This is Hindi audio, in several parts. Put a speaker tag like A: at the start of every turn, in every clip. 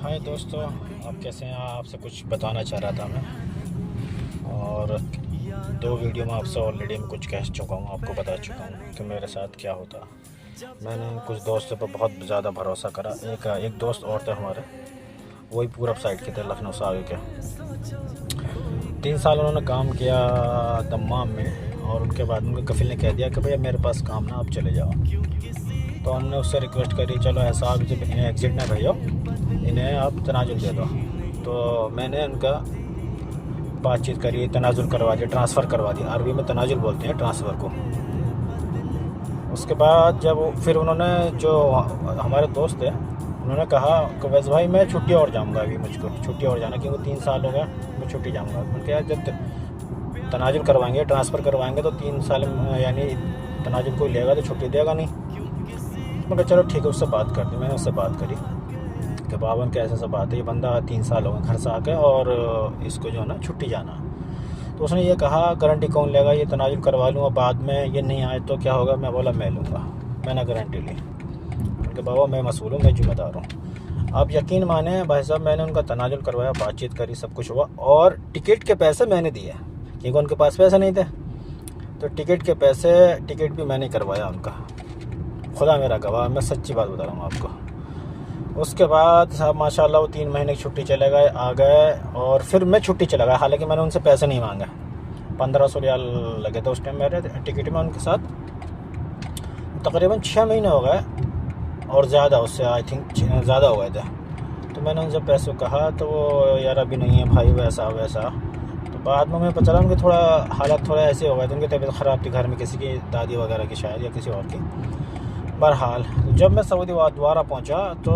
A: हाय दोस्तों, आप कैसे हैं? आपसे कुछ बताना चाह रहा था मैं। और 2 वीडियो में आपसे ऑलरेडी मैं कुछ कह चुका हूँ, आपको बता चुका हूँ कि मेरे साथ क्या होता। मैंने कुछ दोस्तों पर बहुत ज़्यादा भरोसा करा। एक दोस्त और थे हमारे, वही पूरब साइड के थे, लखनऊ से आगे के। 3 साल उन्होंने काम किया दम्माम में, और उनके बाद उनके कफिल ने कह दिया कि भैया मेरे पास काम ना, आप चले जाओ। तो हमने उससे रिक्वेस्ट करी, चलो ऐसा आप जब इन्हें एग्ज़िट ना भेजो, इन्हें आप तनाजुल दे दो। तो मैंने उनका बातचीत करी, तनाजुल करवा दिया, ट्रांसफ़र करवा दिया। अरबी में तनाजुल बोलते हैं ट्रांसफ़र को। उसके बाद फिर उन्होंने, जो हमारे दोस्त थे, उन्होंने कहा कि वैसे भाई मैं छुट्टी और जाऊंगा, अभी मुझको छुट्टी और जाना, क्योंकि 3 साल हो गया, मैं छुट्टी जाऊंगा। मैंने कहा जब तनाजुल करवाएंगे, ट्रांसफ़र करवाएंगे, तो 3 साल यानी तनाजुल कोई लेगा तो छुट्टी देगा नहीं। मैं कहा चलो ठीक है, उससे बात कर दी। मैंने उससे बात करी कि बाबन कैसे ऐसा बात है, ये बंदा 3 साल हो गए घर से आके, और इसको जो है ना छुट्टी जाना। तो उसने ये कहा गारंटी कौन लेगा, ये तनाजुल करवा लूँगा, बाद में ये नहीं आए तो क्या होगा। मैं बोला मैं लूँगा, मैंने गारंटी ली कि बाबा मैं मसूल हूँ, मैं जिम्मेदार हूँ। आप यकीन माने भाई साहब, मैंने उनका तनाजुल करवाया, बातचीत करी, सब कुछ हुआ, और टिकट के पैसे मैंने दिए, क्योंकि उनके पास पैसे नहीं थे। तो टिकट भी मैंने करवाया उनका, खुदा मेरा गवाह, मैं सच्ची बात बता रहा हूँ आपको। उसके बाद साहब माशाल्लाह वो 3 महीने की छुट्टी चले गए, आ गए, और फिर मैं छुट्टी चला गया। हालांकि मैंने उनसे पैसे नहीं मांगे। 1500 रियाल लगे थे उस टाइम मेरे टिकट में उनके साथ। तकरीबन 6 महीने हो गए, और ज़्यादा, उससे आई थिंक ज़्यादा हो गए थे। तो मैंने उनसे पैसों कहा, तो वो यार अभी नहीं है भाई, वैसा वैसा। तो बाद में मैं पता चला उनके थोड़ा हालत थोड़ा ऐसे हो गए थे, उनकी तबीयत ख़राब थी, घर में किसी की दादी वगैरह की शायद, या किसी और की। बहरहाल जब मैं सऊदी दोबारा पहुंचा, तो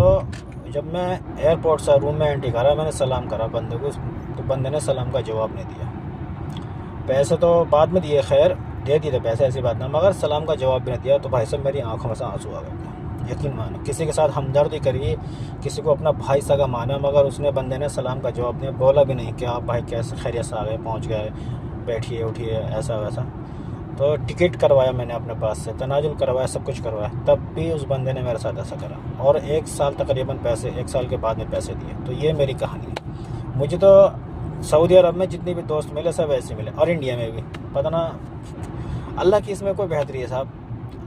A: जब मैं एयरपोर्ट से रूम में एंट्री करा, मैंने सलाम करा बंदे को, तो बंदे ने सलाम का जवाब नहीं दिया। पैसे तो बाद में दिए, खैर दे दिए थे पैसे, ऐसी बात ना, मगर सलाम का जवाब भी नहीं दिया। तो भाई साहब मेरी आंखों में से आंसू आ गए। यकीन मानो, किसी के साथ हमदर्दी करी, किसी को अपना भाई सगा माना, मगर उसने, बंदे ने सलाम का जवाब दिया, बोला भी नहीं कि आप भाई कैसे खैरियत से आ गए, पहुँच गए, बैठिए उठिए, ऐसा वैसा। तो टिकट करवाया मैंने अपने पास से, तनाजुल करवाया, सब कुछ करवाया, तब भी उस बंदे ने मेरे साथ ऐसा करा। और 1 साल तकरीबन पैसे, 1 साल के बाद में पैसे दिए। तो ये मेरी कहानी है। मुझे तो सऊदी अरब में जितने भी दोस्त मिले सब ऐसे मिले, और इंडिया में भी, पता ना अल्लाह की इसमें कोई बेहतरी है साहब,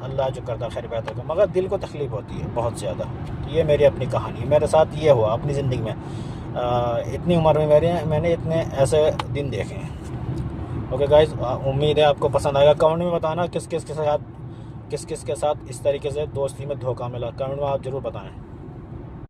A: अल्लाह जो करता खैर बेहतर को, मगर दिल को तकलीफ़ होती है बहुत ज़्यादा। तो ये मेरी अपनी कहानी है, मेरे साथ ये हुआ अपनी ज़िंदगी में। इतनी उम्र में मैंने इतने ऐसे दिन देखे हैं। ओके गाइस, उम्मीद है आपको पसंद आएगा। कमेंट में बताना किस किस के साथ इस तरीके से दोस्ती में धोखा मिला, कमेंट में आप ज़रूर बताएं।